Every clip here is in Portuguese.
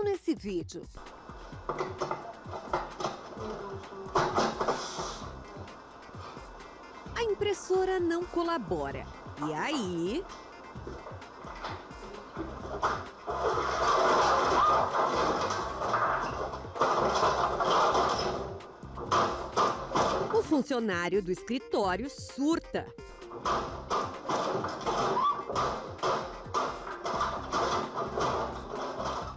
atenção nesse vídeo. A impressora não colabora. E aí? O funcionário do escritório surta.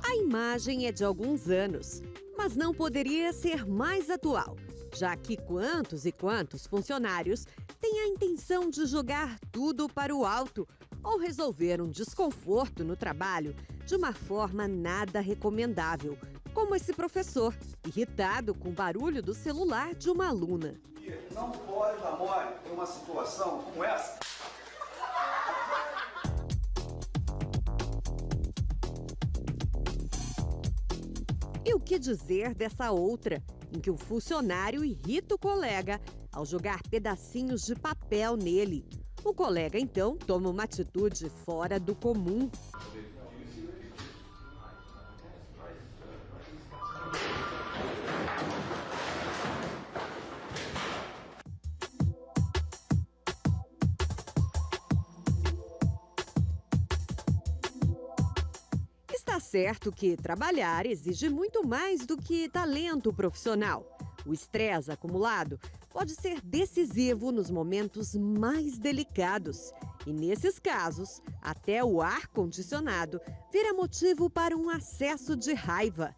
A imagem é de alguns anos, mas não poderia ser mais atual, já que quantos e quantos funcionários têm a intenção de jogar tudo para o alto ou resolver um desconforto no trabalho de uma forma nada recomendável, como esse professor, irritado com o barulho do celular de uma aluna. Não pode dar mole em uma situação como essa. E o que dizer dessa outra, em que o funcionário irrita o colega ao jogar pedacinhos de papel nele? O colega, então, toma uma atitude fora do comum. Está certo que trabalhar exige muito mais do que talento profissional. O estresse acumulado pode ser decisivo nos momentos mais delicados. E nesses casos, até o ar-condicionado vira motivo para um acesso de raiva.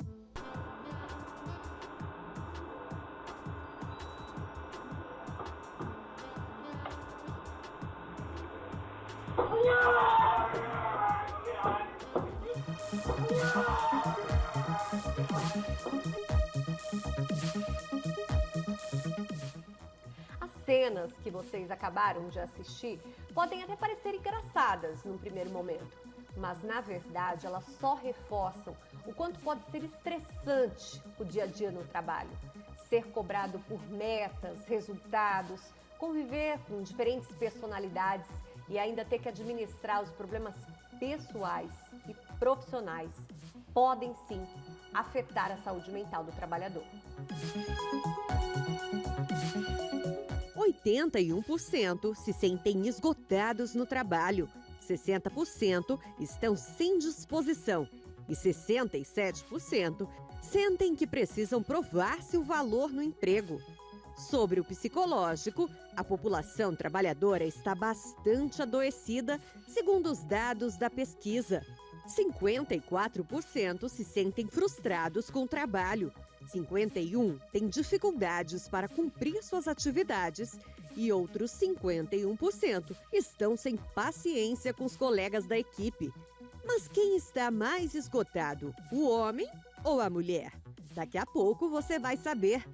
As cenas que vocês acabaram de assistir podem até parecer engraçadas num primeiro momento, mas na verdade elas só reforçam o quanto pode ser estressante o dia a dia no trabalho. Ser cobrado por metas, resultados, conviver com diferentes personalidades e ainda ter que administrar os problemas pessoais e profissionais podem sim afetar a saúde mental do trabalhador. 81% se sentem esgotados no trabalho, 60% estão sem disposição e 67% sentem que precisam provar seu valor no emprego. Sobre o psicológico, a população trabalhadora está bastante adoecida, segundo os dados da pesquisa. 54% se sentem frustrados com o trabalho, 51% têm dificuldades para cumprir suas atividades e outros 51% estão sem paciência com os colegas da equipe. Mas quem está mais esgotado, o homem ou a mulher? Daqui a pouco você vai saber.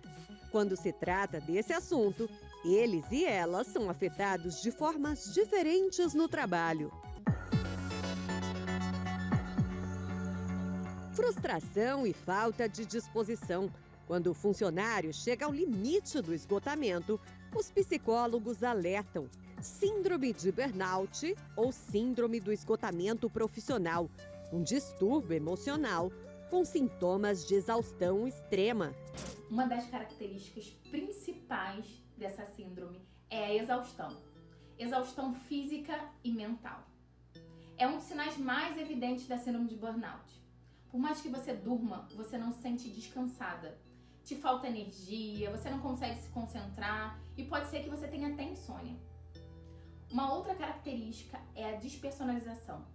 Quando se trata desse assunto, eles e elas são afetados de formas diferentes no trabalho. Frustração e falta de disposição. Quando o funcionário chega ao limite do esgotamento, os psicólogos alertam: síndrome de burnout ou síndrome do esgotamento profissional, um distúrbio emocional com sintomas de exaustão extrema. Uma das características principais dessa síndrome é a exaustão. Exaustão física e mental. É um dos sinais mais evidentes da síndrome de burnout. Por mais que você durma, você não se sente descansada. Te falta energia, você não consegue se concentrar e pode ser que você tenha até insônia. Uma outra característica é a despersonalização.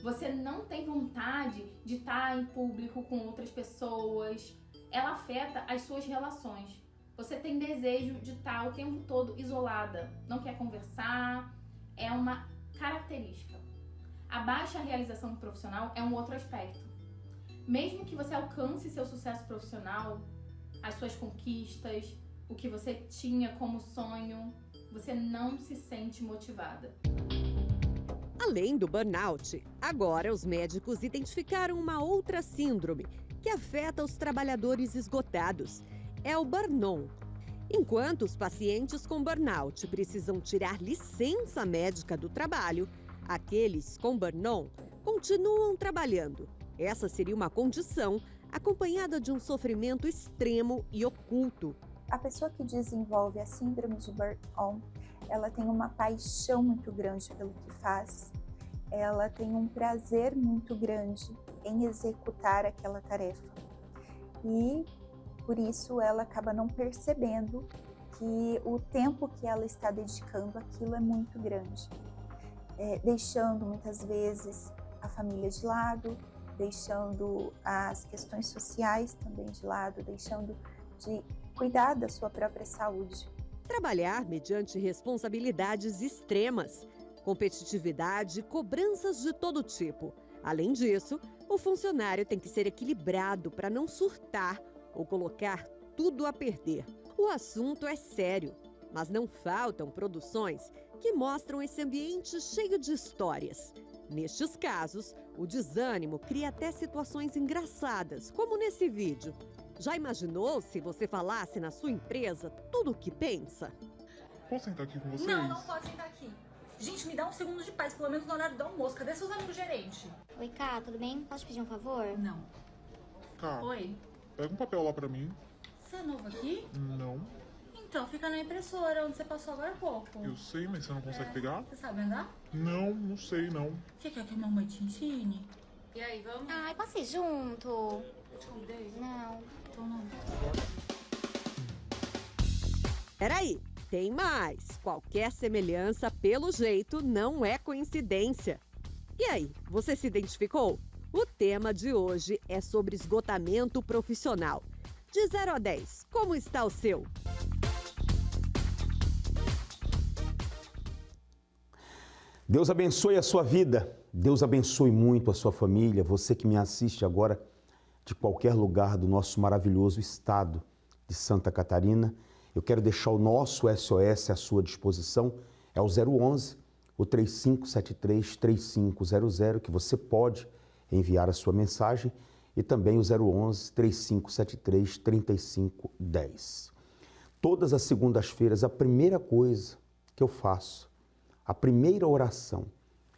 Você não tem vontade de estar em público com outras pessoas. Ela afeta as suas relações. Você tem desejo de estar o tempo todo isolada, não quer conversar, é uma característica. A baixa realização profissional é um outro aspecto. Mesmo que você alcance seu sucesso profissional, as suas conquistas, o que você tinha como sonho, você não se sente motivada. Além do burnout, agora os médicos identificaram uma outra síndrome que afeta os trabalhadores esgotados. É o burn-on. Enquanto os pacientes com burnout precisam tirar licença médica do trabalho, aqueles com burn-on continuam trabalhando. Essa seria uma condição acompanhada de um sofrimento extremo e oculto. A pessoa que desenvolve a síndrome de burn-on, ela tem uma paixão muito grande pelo que faz, ela tem um prazer muito grande em executar aquela tarefa. E por isso ela acaba não percebendo que o tempo que ela está dedicando àquilo é muito grande, deixando muitas vezes a família de lado, deixando as questões sociais também de lado, deixando de cuidar da sua própria saúde. Trabalhar mediante responsabilidades extremas, competitividade, cobranças de todo tipo. Além disso, o funcionário tem que ser equilibrado para não surtar ou colocar tudo a perder. O assunto é sério, mas não faltam produções que mostram esse ambiente cheio de histórias. Nestes casos, o desânimo cria até situações engraçadas, como nesse vídeo. Já imaginou se você falasse na sua empresa tudo o que pensa? Posso sentar aqui com vocês? Não pode sentar aqui. Gente, me dá um segundo de paz, pelo menos no horário do almoço. Cadê seus amigos gerente? Oi, Cá, tudo bem? Posso te pedir um favor? Não. Cá, Oi. pega um papel lá pra mim. Você é novo aqui? Não. Então, fica na impressora, onde você passou agora há pouco. Eu sei, mas você não consegue pegar? Você sabe andar? Não sei não. Você quer que a mamãe te ensine? E aí, vamos? Ai, posso ir junto? Eu te convidei? Não. Então não. Peraí, tem mais. Qualquer semelhança, pelo jeito, não é coincidência. E aí, você se identificou? O tema de hoje é sobre esgotamento profissional. De 0 a 10, como está o seu? Deus abençoe a sua vida, Deus abençoe muito a sua família, você que me assiste agora de qualquer lugar do nosso maravilhoso estado de Santa Catarina. Eu quero deixar o nosso SOS à sua disposição, é o 011, o 3573-3500, que você pode enviar a sua mensagem, e também o 011 3573 3510. Todas as segundas-feiras, a primeira coisa que eu faço, a primeira oração,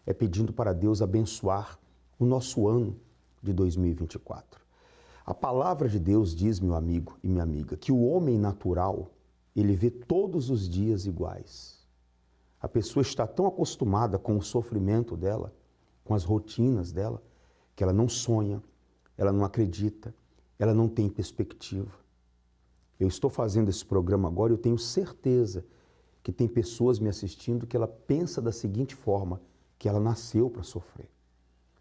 é pedindo para Deus abençoar o nosso ano de 2024. A palavra de Deus diz, meu amigo e minha amiga, que o homem natural, ele vê todos os dias iguais. A pessoa está tão acostumada com o sofrimento dela, com as rotinas dela, que ela não sonha, ela não acredita, ela não tem perspectiva. Eu estou fazendo esse programa agora e eu tenho certeza que tem pessoas me assistindo que ela pensa da seguinte forma, que ela nasceu para sofrer.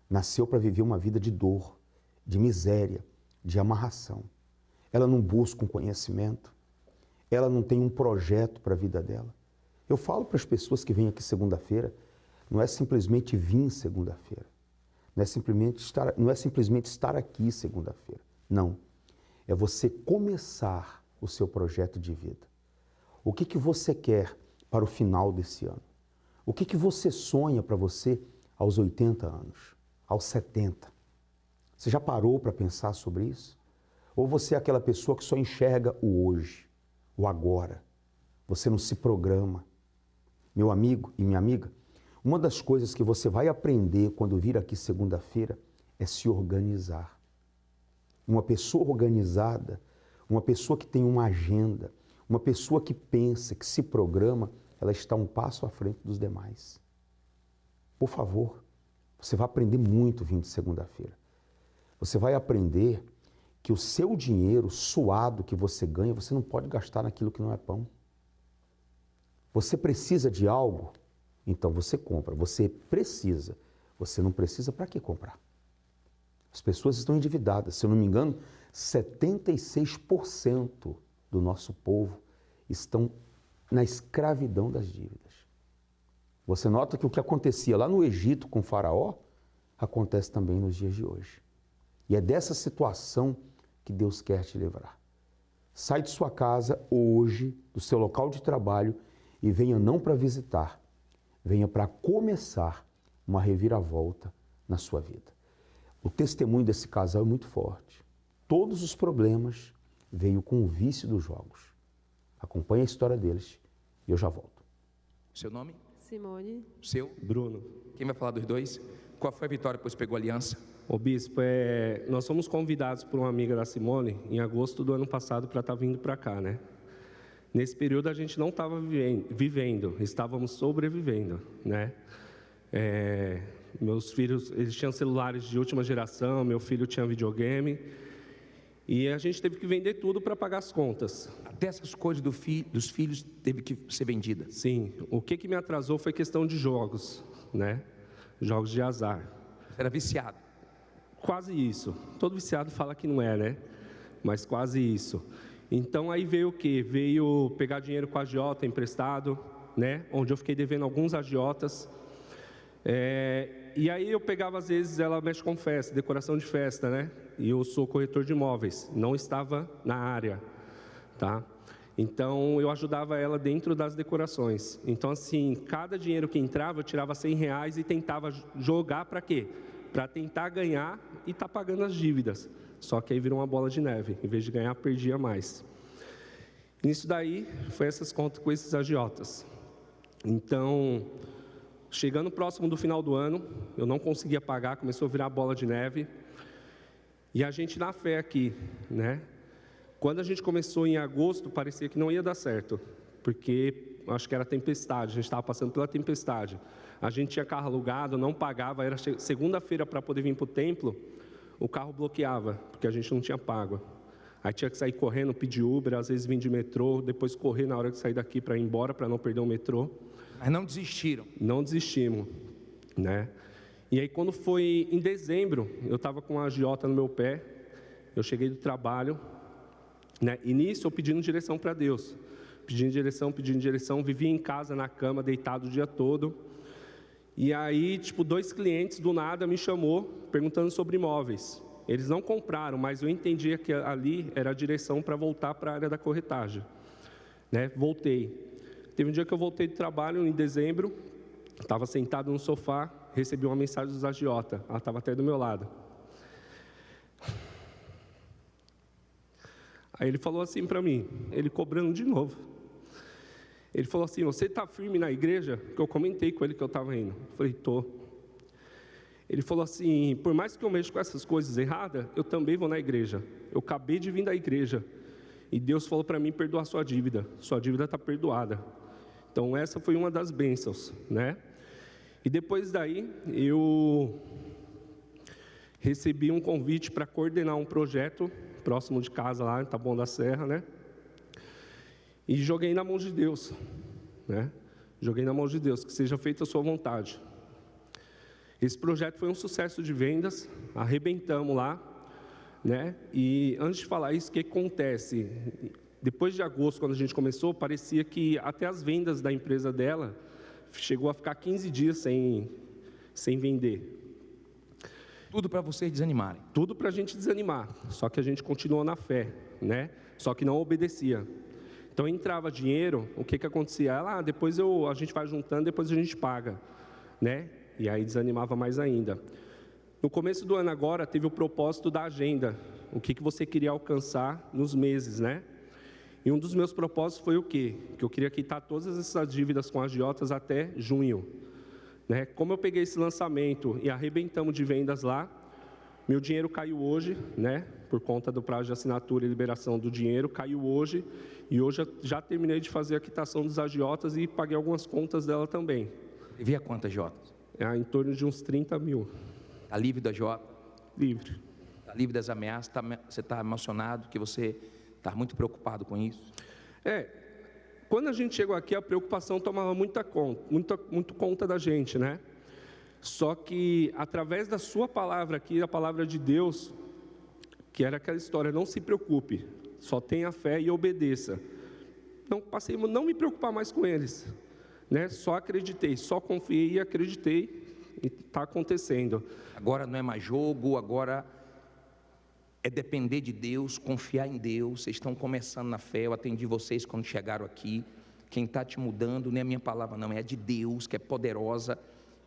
Nasceu para viver uma vida de dor, de miséria, de amarração. Ela não busca um conhecimento, ela não tem um projeto para a vida dela. Eu falo para as pessoas que vêm aqui segunda-feira, não é simplesmente vir segunda-feira. Não é simplesmente estar aqui segunda-feira. Não. É você começar o seu projeto de vida. O que você quer para o final desse ano? O que você sonha para você aos 80 anos, aos 70? Você já parou para pensar sobre isso? Ou você é aquela pessoa que só enxerga o hoje, o agora? Você não se programa. Meu amigo e minha amiga, uma das coisas que você vai aprender quando vir aqui segunda-feira é se organizar. Uma pessoa organizada, uma pessoa que tem uma agenda, uma pessoa que pensa, que se programa, ela está um passo à frente dos demais. Por favor, você vai aprender muito vindo de segunda-feira. Você vai aprender que o seu dinheiro suado que você ganha, você não pode gastar naquilo que não é pão. Você precisa de algo? Então você compra. Você precisa. Você não precisa, para que comprar? As pessoas estão endividadas. Se eu não me engano, 76% do nosso povo estão na escravidão das dívidas. Você nota que o que acontecia lá no Egito com o faraó, acontece também nos dias de hoje. E é dessa situação que Deus quer te livrar. Sai de sua casa hoje, do seu local de trabalho, e venha não para visitar, venha para começar uma reviravolta na sua vida. O testemunho desse casal é muito forte. Todos os problemas veio com o vício dos jogos. Acompanhe a história deles e eu já volto. Seu nome? Simone. Seu? Bruno. Quem vai falar dos dois? Qual foi a vitória, pois pegou a aliança? Ô bispo, nós fomos convidados por uma amiga da Simone em agosto do ano passado para estar vindo para cá, né? Nesse período a gente não estava vivendo, estávamos sobrevivendo, né? Meus filhos, eles tinham celulares de última geração, meu filho tinha videogame, e a gente teve que vender tudo para pagar as contas. Até essas coisas dos filhos teve que ser vendida? Sim, o que me atrasou foi questão de jogos, né? Jogos de azar. Você era viciado? Quase isso. Todo viciado fala que não é, né? Mas quase isso. Então aí veio o quê? Veio pegar dinheiro com a agiota emprestado, né? Onde eu fiquei devendo alguns agiotas. E aí eu pegava, às vezes, ela mexe com festa, decoração de festa, né? E eu sou corretor de imóveis, não estava na área, tá? Então eu ajudava ela dentro das decorações. Então assim, cada dinheiro que entrava, eu tirava R$100 e tentava jogar para quê? Para tentar ganhar e estar pagando as dívidas. Só que aí virou uma bola de neve. Em vez de ganhar, perdia mais. Nisso daí, foi essas contas com esses agiotas. Então, chegando próximo do final do ano, eu não conseguia pagar, começou a virar bola de neve. E a gente na fé aqui, né? Quando a gente começou em agosto, parecia que não ia dar certo. Porque, acho que era tempestade, a gente estava passando pela tempestade. A gente tinha carro alugado, não pagava, era segunda-feira para poder vir para o templo, o carro bloqueava, porque a gente não tinha pago. Aí tinha que sair correndo, pedir Uber, às vezes vim de metrô, depois correr na hora de sair daqui para ir embora, para não perder o metrô. Mas não desistiram? Não desistimos, né? E aí quando foi em dezembro, eu estava com uma agiota no meu pé, eu cheguei do trabalho, né? E nisso eu pedindo direção para Deus. Pedindo direção, vivia em casa, na cama, deitado o dia todo. E aí, 2 clientes do nada me chamou, perguntando sobre imóveis. Eles não compraram, mas eu entendia que ali era a direção para voltar para a área da corretagem. Né? Voltei. Teve um dia que eu voltei do trabalho, em dezembro, estava sentado no sofá, recebi uma mensagem dos agiota. Ela estava até do meu lado. Aí ele falou assim para mim, ele cobrando de novo. Ele falou assim, você está firme na igreja? Que eu comentei com ele que eu estava indo. Eu falei, tô. Ele falou assim, por mais que eu mexa com essas coisas erradas, eu também vou na igreja. Eu acabei de vir da igreja. E Deus falou para mim perdoar sua dívida está perdoada. Então essa foi uma das bênçãos, né? E depois daí, eu recebi um convite para coordenar um projeto próximo de casa lá, em Taboão da Serra, né? E joguei na mão de Deus, né? Joguei na mão de Deus, que seja feita a sua vontade. Esse projeto foi um sucesso de vendas, arrebentamos lá, né? E antes de falar isso, o que acontece? Depois de agosto, quando a gente começou, parecia que até as vendas da empresa dela chegou a ficar 15 dias sem vender. Tudo para vocês desanimarem? Tudo para a gente desanimar, só que a gente continuou na fé, né? Só que não obedecia. Então entrava dinheiro, o que acontecia? Ela, depois a gente vai juntando, depois a gente paga, né? E aí desanimava mais ainda. No começo do ano agora, teve o propósito da agenda, o que você queria alcançar nos meses, né? E um dos meus propósitos foi o quê? Que eu queria quitar todas essas dívidas com agiotas até junho, né? Como eu peguei esse lançamento e arrebentamos de vendas lá, meu dinheiro caiu hoje, né? Por conta do prazo de assinatura e liberação do dinheiro, caiu hoje. E hoje eu já terminei de fazer a quitação dos agiotas e paguei algumas contas dela também. E via quantas agiotas? Em torno de uns 30 mil. Está livre da agiota? Livre. Está livre das ameaças? Você está emocionado, que você está muito preocupado com isso? Quando a gente chegou aqui, a preocupação tomava muito conta da gente, né? Só que, através da sua palavra aqui, a palavra de Deus, que era aquela história, não se preocupe, só tenha fé e obedeça. Então, passei a não me preocupar mais com eles, né? Só acreditei, só confiei e acreditei, e está acontecendo. Agora não é mais jogo, agora é depender de Deus, confiar em Deus. Vocês estão começando na fé, eu atendi vocês quando chegaram aqui. Quem está te mudando não é a minha palavra não, é a de Deus, que é poderosa.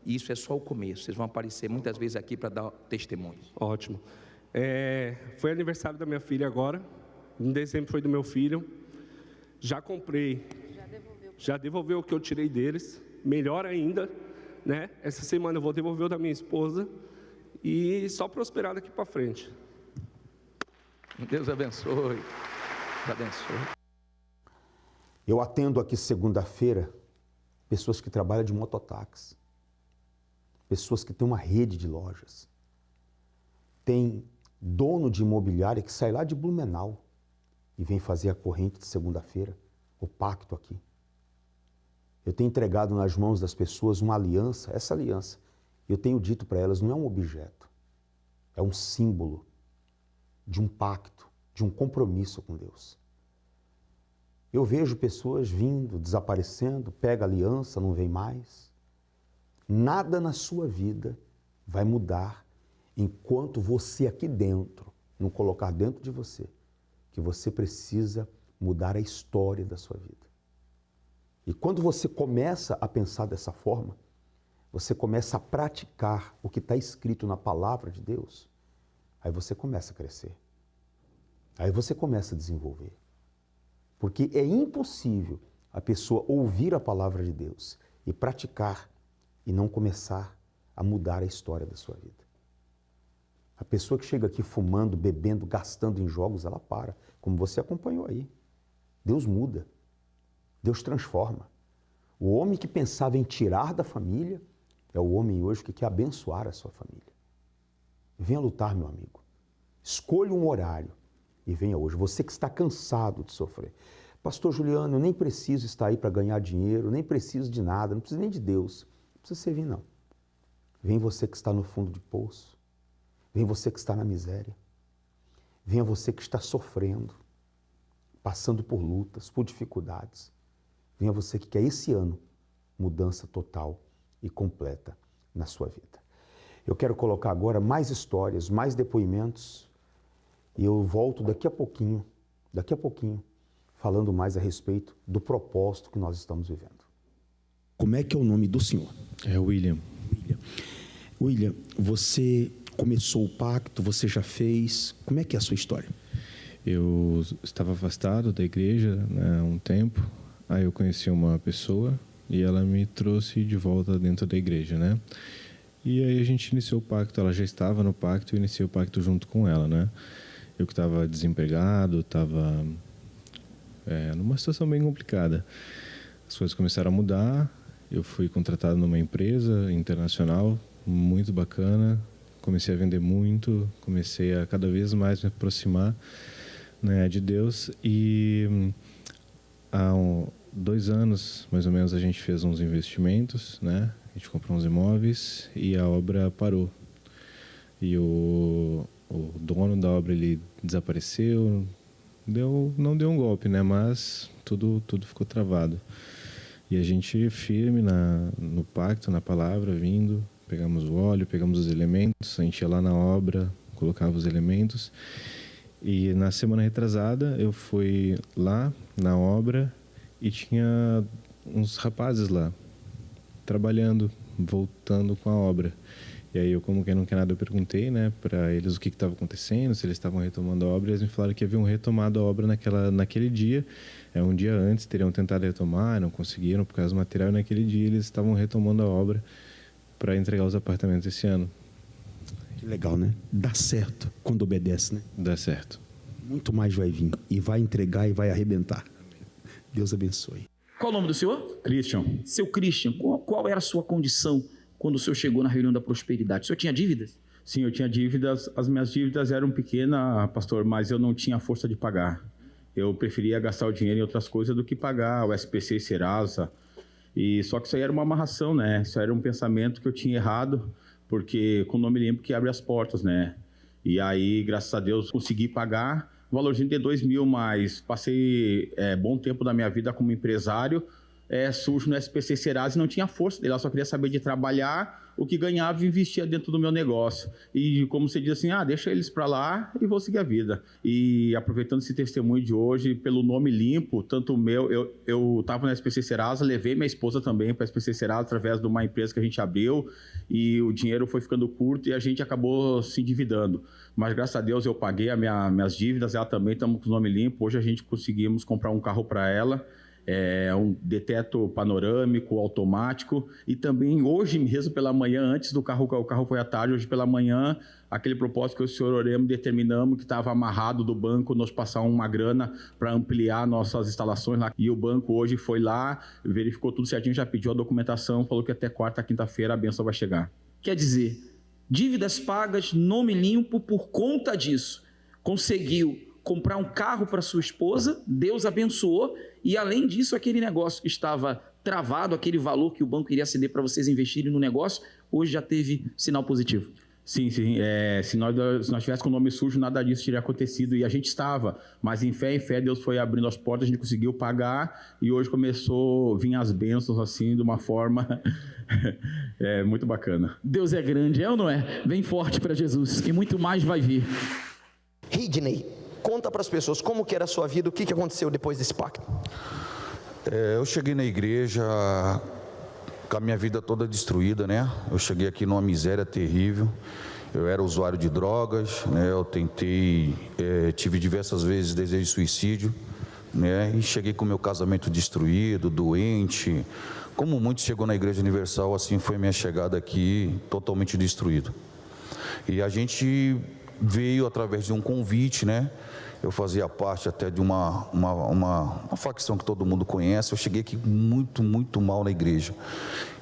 E isso é só o começo, vocês vão aparecer muitas vezes aqui para dar testemunhos. Ótimo. Foi aniversário da minha filha agora, em dezembro foi do meu filho. Já comprei, já devolveu o que eu tirei deles, melhor ainda, né? Essa semana eu vou devolver o da minha esposa e só prosperar daqui para frente. Deus abençoe. Deus abençoe. Eu atendo aqui segunda-feira pessoas que trabalham de mototáxi, pessoas que têm uma rede de lojas, tem dono de imobiliária que sai lá de Blumenau e vem fazer a corrente de segunda-feira, o pacto aqui. Eu tenho entregado nas mãos das pessoas uma aliança, essa aliança, eu tenho dito para elas, não é um objeto, é um símbolo de um pacto, de um compromisso com Deus. Eu vejo pessoas vindo, desaparecendo, pega a aliança, não vem mais. Nada na sua vida vai mudar enquanto você aqui dentro não colocar dentro de você que você precisa mudar a história da sua vida. E quando você começa a pensar dessa forma, você começa a praticar o que está escrito na palavra de Deus, aí você começa a crescer. Aí você começa a desenvolver. Porque é impossível a pessoa ouvir a palavra de Deus e praticar e não começar a mudar a história da sua vida. A pessoa que chega aqui fumando, bebendo, gastando em jogos, ela para, como você acompanhou aí. Deus muda, Deus transforma. O homem que pensava em tirar da família é o homem hoje que quer abençoar a sua família. Venha lutar, meu amigo. Escolha um horário e venha hoje. Você que está cansado de sofrer. Pastor Juliano, eu nem preciso estar aí para ganhar dinheiro, nem preciso de nada, não preciso nem de Deus. Não precisa servir, não. Vem você que está no fundo de poço. Vem você que está na miséria. Venha você que está sofrendo, passando por lutas, por dificuldades. Venha você que quer esse ano mudança total e completa na sua vida. Eu quero colocar agora mais histórias, mais depoimentos e eu volto daqui a pouquinho, falando mais a respeito do propósito que nós estamos vivendo. Como é que é o nome do senhor? É William. William, você começou o pacto, você já fez, como é que é a sua história? Eu estava afastado da igreja, né, há um tempo, aí eu conheci uma pessoa e ela me trouxe de volta dentro da igreja, né? E aí a gente iniciou o pacto, ela já estava no pacto, eu iniciei o pacto junto com ela, né? Eu que estava desempregado, estava numa situação bem complicada. As coisas começaram a mudar, eu fui contratado numa empresa internacional, muito bacana, comecei a vender muito, comecei a cada vez mais me aproximar, né, de Deus e há 2 anos, mais ou menos, a gente fez uns investimentos, né? A gente comprou uns imóveis e a obra parou. E o dono da obra, ele desapareceu, não deu um golpe, né? Mas tudo ficou travado. E a gente firme no pacto, na palavra, vindo, pegamos o óleo, pegamos os elementos, a gente ia lá na obra, colocava os elementos. E na semana retrasada eu fui lá na obra e tinha uns rapazes lá, trabalhando, voltando com a obra. E aí eu, como quem não quer nada, eu perguntei, né, para eles o que estava acontecendo, se eles estavam retomando a obra, e eles me falaram que haviam retomado a obra naquele dia, um dia antes, teriam tentado retomar, não conseguiram por causa do material, e naquele dia eles estavam retomando a obra para entregar os apartamentos esse ano. Que legal, né? Dá certo quando obedece, né? Dá certo. Muito mais vai vir, e vai entregar e vai arrebentar. Deus abençoe. Qual o nome do senhor? Christian. Seu Christian, qual era a sua condição quando o senhor chegou na reunião da prosperidade? O senhor tinha dívidas? Sim, eu tinha dívidas. As minhas dívidas eram pequenas, pastor, mas eu não tinha força de pagar. Eu preferia gastar o dinheiro em outras coisas do que pagar o SPC e Serasa. E só que isso aí era uma amarração, né? Isso era um pensamento que eu tinha errado, porque com o nome limpo que abre as portas, né? E aí, graças a Deus, consegui pagar o valorzinho de 2 mil, mas passei bom tempo da minha vida como empresário, sujo no SPC Serasa e não tinha força dele, eu só queria saber de trabalhar, o que ganhava e investia dentro do meu negócio. E como você diz assim, deixa eles para lá e vou seguir a vida. E aproveitando esse testemunho de hoje, pelo nome limpo, tanto o meu, eu estava na SPC Serasa, levei minha esposa também para a SPC Serasa através de uma empresa que a gente abriu e o dinheiro foi ficando curto e a gente acabou se endividando. Mas graças a Deus eu paguei minhas dívidas, ela também, estamos com o nome limpo. Hoje a gente conseguimos comprar um carro para ela um deteto panorâmico, automático, e também hoje mesmo pela manhã, antes do carro, o carro foi à tarde, hoje pela manhã, aquele propósito que o senhor oremos, determinamos que estava amarrado do banco, nos passar uma grana para ampliar nossas instalações lá, e o banco hoje foi lá, verificou tudo certinho, já pediu a documentação, falou que até quarta, quinta-feira a bênção vai chegar. Quer dizer, dívidas pagas, nome limpo, por conta disso, conseguiu comprar um carro para sua esposa, Deus abençoou, e além disso, aquele negócio que estava travado, aquele valor que o banco iria ceder para vocês investirem no negócio, hoje já teve sinal positivo. Sim. Se nós tivéssemos com o nome sujo, nada disso teria acontecido, e a gente estava, mas em fé, Deus foi abrindo as portas, a gente conseguiu pagar, e hoje começou a vir as bênçãos assim, de uma forma muito bacana. Deus é grande, é ou não é? Vem forte para Jesus, e muito mais vai vir. Ridney, conta para as pessoas como que era a sua vida, o que aconteceu depois desse pacto. Eu cheguei na igreja com a minha vida toda destruída, né? Eu cheguei aqui numa miséria terrível. Eu era usuário de drogas, né? Eu tentei, tive diversas vezes desejo de suicídio, né? E cheguei com o meu casamento destruído, doente. Como muitos chegou na Igreja Universal, assim foi minha chegada aqui, totalmente destruído. E a gente veio através de um convite, né? Eu fazia parte até de uma facção que todo mundo conhece. Eu cheguei aqui muito mal na igreja.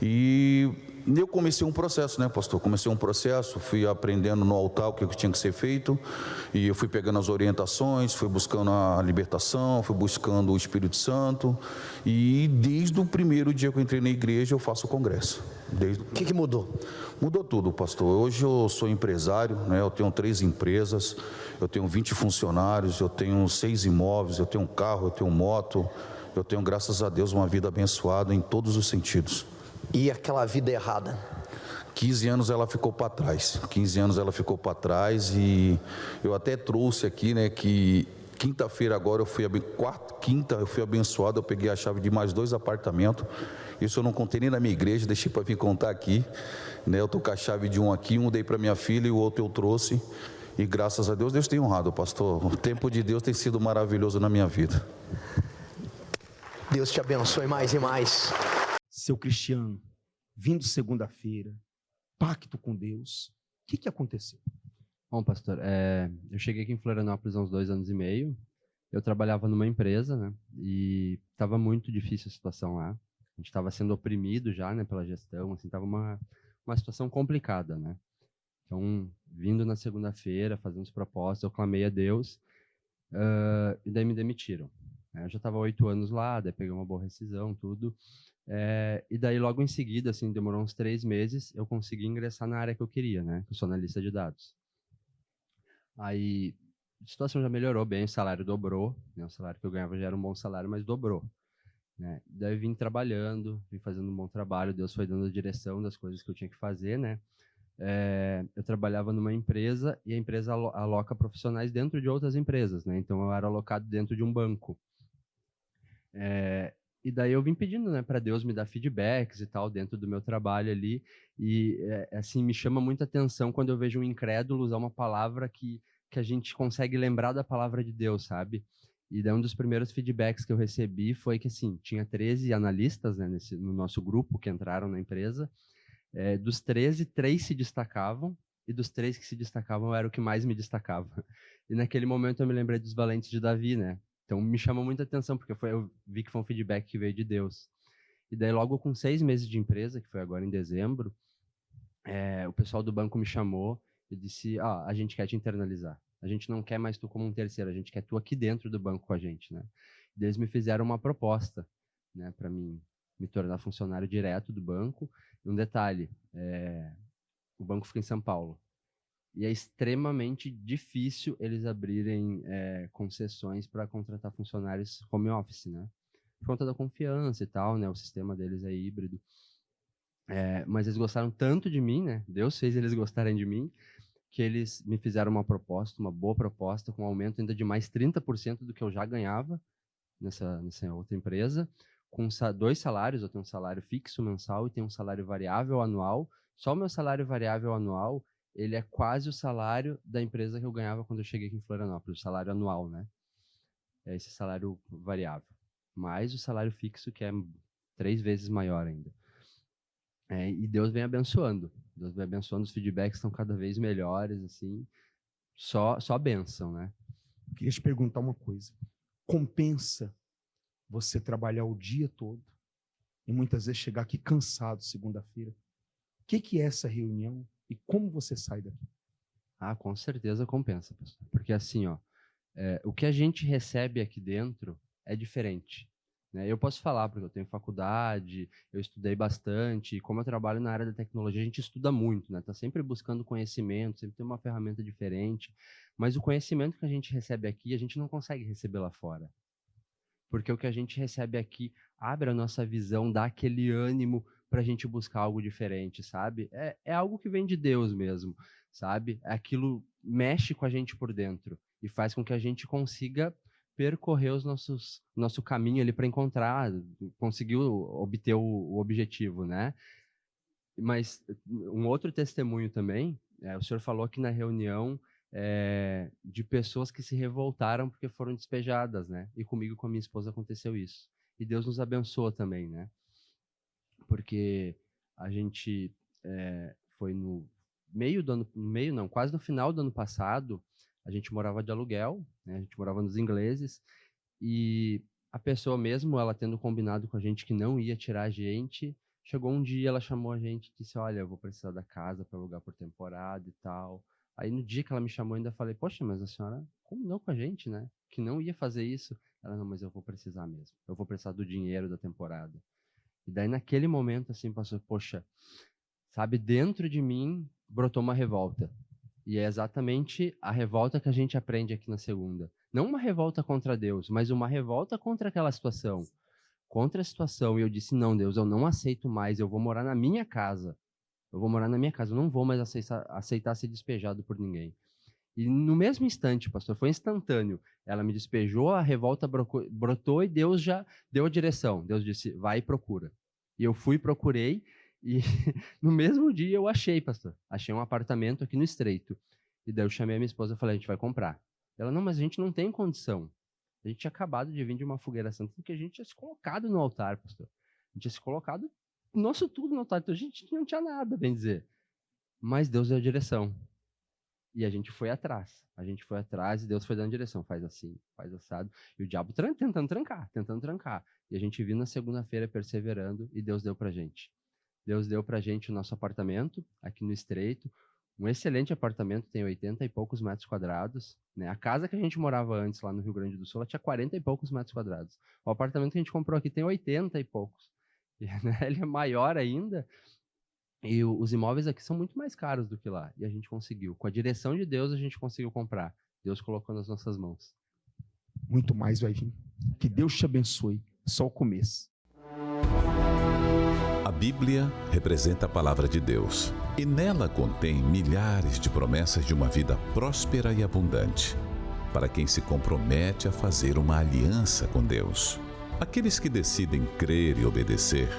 E eu comecei um processo, né, pastor? Comecei um processo, fui aprendendo no altar o que tinha que ser feito. E eu fui pegando as orientações, fui buscando a libertação, fui buscando o Espírito Santo. E desde o primeiro dia que eu entrei na igreja, eu faço o congresso. O que mudou? Mudou tudo, pastor. Hoje eu sou empresário, né? Eu tenho 3 empresas, eu tenho 20 funcionários, eu tenho 6 imóveis, eu tenho um carro, eu tenho moto, eu tenho, graças a Deus, uma vida abençoada em todos os sentidos. E aquela vida errada? 15 anos ela ficou para trás. 15 anos ela ficou para trás, e eu até trouxe aqui, né, que quinta-feira agora eu fui abençoado, eu peguei a chave de mais 2 apartamentos. Isso eu não contei nem na minha igreja, deixei para vir contar aqui, né? Eu tô com a chave de um aqui, um dei para minha filha e o outro eu trouxe. E graças a Deus, Deus tem honrado, pastor. O tempo de Deus tem sido maravilhoso na minha vida. Deus te abençoe mais e mais. Seu Cristiano, vindo segunda-feira, pacto com Deus, o que aconteceu? Bom, pastor, eu cheguei aqui em Florianópolis há uns 2 anos e meio. Eu trabalhava numa empresa, né? E estava muito difícil a situação lá. A gente estava sendo oprimido já, né, pela gestão, assim, estava uma situação complicada, né? Então, vindo na segunda-feira, fazendo os propósitos, eu clamei a Deus, e daí me demitiram. Eu já estava 8 anos lá, daí peguei uma boa rescisão, tudo. E daí, logo em seguida, assim, demorou uns 3 meses, eu consegui ingressar na área que eu queria, né? Eu sou analista de dados. Aí, a situação já melhorou bem, o salário dobrou, né? O salário que eu ganhava já era um bom salário, mas dobrou, né? Daí vim trabalhando, vim fazendo um bom trabalho, Deus foi dando a direção das coisas que eu tinha que fazer, né? Eu trabalhava numa empresa e a empresa aloca profissionais dentro de outras empresas, né? Então eu era alocado dentro de um banco. E daí eu vim pedindo, né, para Deus me dar feedbacks e tal dentro do meu trabalho ali, e assim me chama muita atenção quando eu vejo um incrédulo usar uma palavra que a gente consegue lembrar da palavra de Deus, sabe? E daí um dos primeiros feedbacks que eu recebi foi que, assim, tinha 13 analistas, né, no nosso grupo que entraram na empresa. Dos 13, 3 se destacavam, e dos 3 que se destacavam, eu era o que mais me destacava. E naquele momento eu me lembrei dos valentes de Davi, né? Então me chamou muita atenção, porque eu vi que foi um feedback que veio de Deus. E daí logo com 6 meses de empresa, que foi agora em dezembro, o pessoal do banco me chamou e disse, a gente quer te internalizar. A gente não quer mais tu como um terceiro, a gente quer tu aqui dentro do banco com a gente, né? E eles me fizeram uma proposta, né, para mim me tornar funcionário direto do banco. E um detalhe, o banco fica em São Paulo. E é extremamente difícil eles abrirem concessões para contratar funcionários home office, né? Por conta da confiança e tal, né? O sistema deles é híbrido. Mas eles gostaram tanto de mim, né? Deus fez eles gostarem de mim, que eles me fizeram uma proposta, uma boa proposta, com um aumento ainda de mais 30% do que eu já ganhava nessa outra empresa, com 2 salários. Eu tenho um salário fixo mensal e tenho um salário variável anual. Só o meu salário variável anual, ele é quase o salário da empresa que eu ganhava quando eu cheguei aqui em Florianópolis, o salário anual, né? É esse salário variável. mais o salário fixo, que é 3 vezes maior ainda. E Deus vem abençoando. Deus vem abençoando, os feedbacks estão cada vez melhores, assim, só bênção, né? Eu queria te perguntar uma coisa. Compensa você trabalhar o dia todo e muitas vezes chegar aqui cansado segunda-feira? O que é essa reunião e como você sai daqui? Ah, com certeza compensa, pastor. Porque assim, o que a gente recebe aqui dentro é diferente, né? Eu posso falar porque eu tenho faculdade, eu estudei bastante, e como eu trabalho na área da tecnologia, a gente estuda muito, né? Tá sempre buscando conhecimento, sempre tem uma ferramenta diferente, mas o conhecimento que a gente recebe aqui, a gente não consegue receber lá fora. Porque o que a gente recebe aqui abre a nossa visão, dá aquele ânimo para a gente buscar algo diferente, sabe? É algo que vem de Deus mesmo, sabe? Aquilo mexe com a gente por dentro e faz com que a gente consiga percorrer nosso caminho ali para encontrar, conseguir obter o objetivo, né? Mas um outro testemunho também, o senhor falou aqui na reunião de pessoas que se revoltaram porque foram despejadas, né? E comigo e com a minha esposa aconteceu isso. E Deus nos abençoa também, né? Porque a gente foi quase no final do ano passado, a gente morava de aluguel, né? A gente morava nos ingleses, e a pessoa mesmo, ela tendo combinado com a gente que não ia tirar a gente, chegou um dia, ela chamou a gente e disse, olha, eu vou precisar da casa para alugar por temporada e tal. Aí no dia que ela me chamou, eu ainda falei, poxa, mas a senhora combinou com a gente, né? Que não ia fazer isso. Ela, não, mas eu vou precisar mesmo. Eu vou precisar do dinheiro da temporada. E daí naquele momento, assim, passou, poxa, sabe, dentro de mim brotou uma revolta. E é exatamente a revolta que a gente aprende aqui na segunda. Não uma revolta contra Deus, mas uma revolta contra aquela situação. Contra a situação. E eu disse, não, Deus, eu não aceito mais, eu vou morar na minha casa. Eu vou morar na minha casa, eu não vou mais aceitar ser despejado por ninguém. E no mesmo instante, pastor, foi instantâneo. Ela me despejou, a revolta brotou e Deus já deu a direção. Deus disse, vai e procura. E eu fui e procurei, e no mesmo dia eu achei, pastor. Achei um apartamento aqui no Estreito. E daí eu chamei a minha esposa e falei, a gente vai comprar. Ela, não, mas a gente não tem condição. A gente tinha acabado de vir de uma fogueira santa, porque a gente tinha se colocado no altar, pastor. A gente tinha se colocado nosso tudo no altar. Então a gente não tinha nada, bem dizer. Mas Deus deu a direção. E a gente foi atrás. A gente foi atrás e Deus foi dando direção. Faz assim, faz assado. E o diabo tentando trancar. E a gente viu na segunda-feira perseverando e Deus deu pra gente. Deus deu pra gente o nosso apartamento aqui no Estreito. Um excelente apartamento, tem 80 e poucos metros quadrados. Né? A casa que a gente morava antes lá no Rio Grande do Sul, ela tinha 40 e poucos metros quadrados. O apartamento que a gente comprou aqui tem 80 e poucos. E, né, ele é maior ainda. E os imóveis aqui são muito mais caros do que lá. E a gente conseguiu. Com a direção de Deus, a gente conseguiu comprar. Deus colocou nas nossas mãos. Muito mais vai vir. Que Deus te abençoe. Só o começo. A Bíblia representa a palavra de Deus. E nela contém milhares de promessas de uma vida próspera e abundante. Para quem se compromete a fazer uma aliança com Deus. Aqueles que decidem crer e obedecer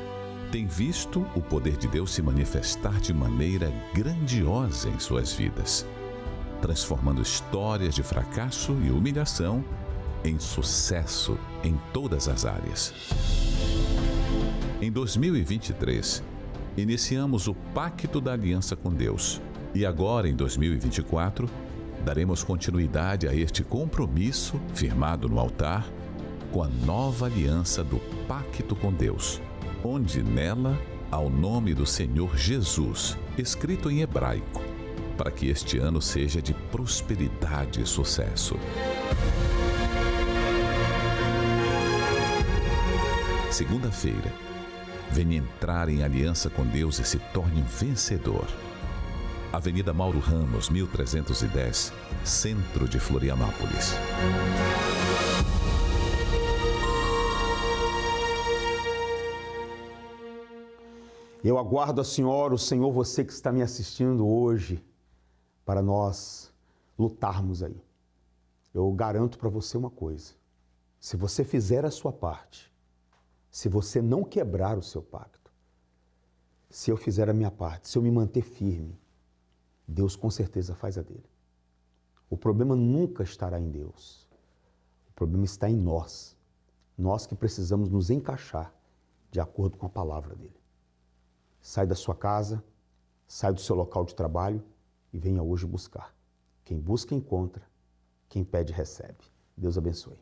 têm visto o poder de Deus se manifestar de maneira grandiosa em suas vidas, transformando histórias de fracasso e humilhação em sucesso em todas as áreas. Em 2023, iniciamos o Pacto da Aliança com Deus e agora, em 2024, daremos continuidade a este compromisso firmado no altar com a nova aliança do Pacto com Deus, onde nela há o nome do Senhor Jesus, escrito em hebraico, para que este ano seja de prosperidade e sucesso. Segunda-feira, venha entrar em aliança com Deus e se torne um vencedor. Avenida Mauro Ramos, 1310, centro de Florianópolis. Eu aguardo a senhora, o Senhor, você que está me assistindo hoje, para nós lutarmos aí. Eu garanto para você uma coisa, se você fizer a sua parte, se você não quebrar o seu pacto, se eu fizer a minha parte, se eu me manter firme, Deus com certeza faz a dele. O problema nunca estará em Deus, o problema está em nós. Nós que precisamos nos encaixar de acordo com a palavra dele. Sai da sua casa, sai do seu local de trabalho e venha hoje buscar. Quem busca, encontra. Quem pede, recebe. Deus abençoe.